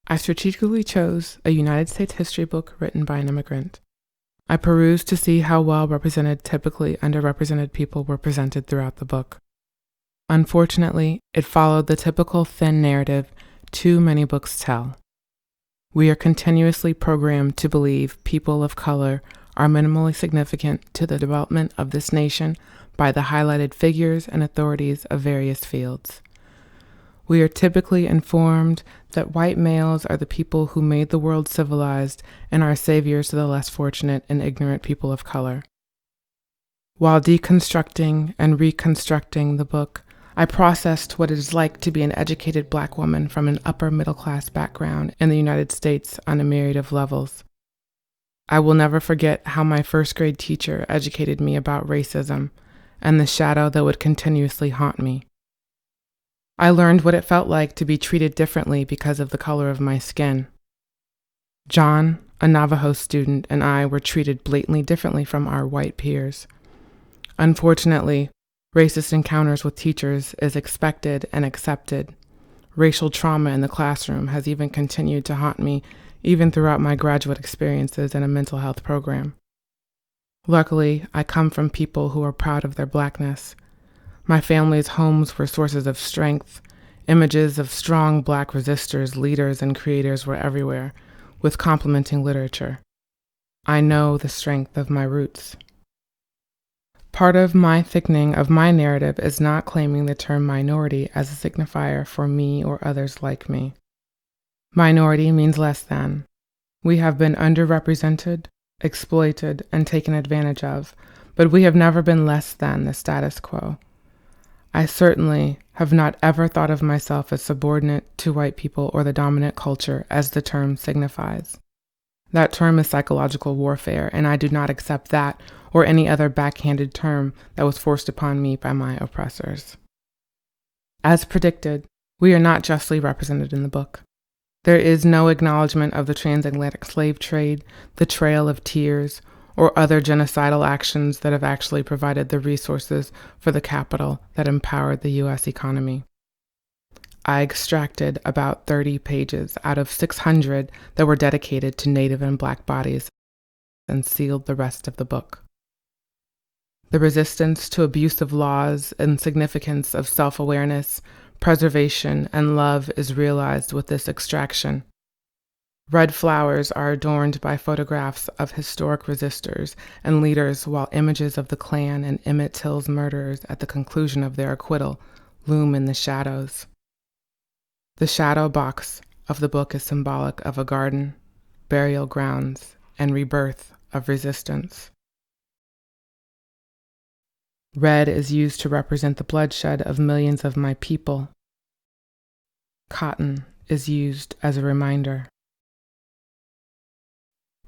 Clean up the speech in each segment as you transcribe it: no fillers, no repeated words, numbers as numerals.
I strategically chose a United States history book written by an immigrant. I perused to see how well represented typically underrepresented people were presented throughout the book. Unfortunately, it followed the typical thin narrative too many books tell. We are continuously programmed to believe people of color are minimally significant to the development of this nation by the highlighted figures and authorities of various fields. We are typically informed that white males are the people who made the world civilized and are saviors to the less fortunate and ignorant people of color. While deconstructing and reconstructing the book, I processed what it is like to be an educated Black woman from an upper middle class background in the United States on a myriad of levels. I will never forget how my first grade teacher educated me about racism and the shadow that would continuously haunt me. I learned what it felt like to be treated differently because of the color of my skin. John, a Navajo student, and I were treated blatantly differently from our white peers. Unfortunately, racist encounters with teachers is expected and accepted. Racial trauma in the classroom has even continued to haunt me even throughout my graduate experiences in a mental health program. Luckily, I come from people who are proud of their Blackness. My family's homes were sources of strength. Images of strong Black resistors, leaders, and creators were everywhere, with complementing literature. I know the strength of my roots. Part of my thickening of my narrative is not claiming the term minority as a signifier for me or others like me. Minority means less than. We have been underrepresented, exploited, and taken advantage of, but we have never been less than the status quo. I certainly have not ever thought of myself as subordinate to white people or the dominant culture as the term signifies. That term is psychological warfare, and I do not accept that or any other backhanded term that was forced upon me by my oppressors. As predicted, we are not justly represented in the book. There is no acknowledgement of the transatlantic slave trade, the Trail of Tears, or other genocidal actions that have actually provided the resources for the capital that empowered the U.S. economy. I extracted about 30 pages out of 600 that were dedicated to Native and Black bodies and sealed the rest of the book. The resistance to abusive laws and significance of self-awareness, preservation, and love is realized with this extraction. Red flowers are adorned by photographs of historic resistors and leaders, while images of the Klan and Emmett Till's murderers at the conclusion of their acquittal loom in the shadows. The shadow box of the book is symbolic of a garden, burial grounds, and rebirth of resistance. Red is used to represent the bloodshed of millions of my people. Cotton is used as a reminder.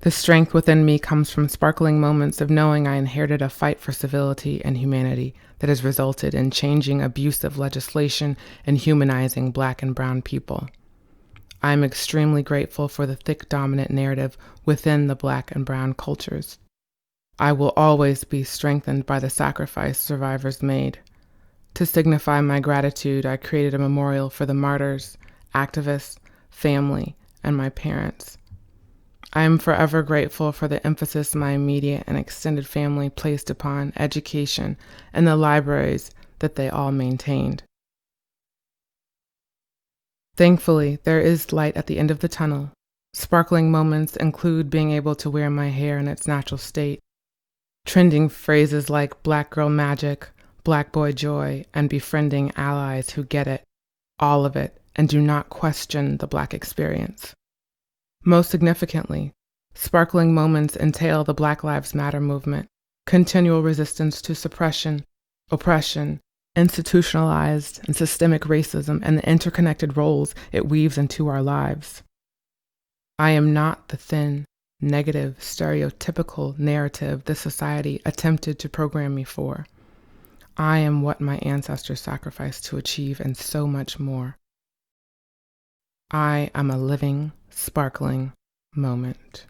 The strength within me comes from sparkling moments of knowing I inherited a fight for civility and humanity that has resulted in changing abusive legislation and humanizing Black and brown people. I am extremely grateful for the thick dominant narrative within the Black and brown cultures. I will always be strengthened by the sacrifice survivors made. To signify my gratitude, I created a memorial for the martyrs, activists, family, and my parents. I am forever grateful for the emphasis my immediate and extended family placed upon education and the libraries that they all maintained. Thankfully, there is light at the end of the tunnel. Sparkling moments include being able to wear my hair in its natural state, trending phrases like Black girl magic, Black boy joy, and befriending allies who get it, all of it, and do not question the Black experience. Most significantly, sparkling moments entail the Black Lives Matter movement, continual resistance to suppression, oppression, institutionalized and systemic racism, and the interconnected roles it weaves into our lives. I am not the thin, negative, stereotypical narrative this society attempted to program me for. I am what my ancestors sacrificed to achieve and so much more. I am a living, sparkling moment.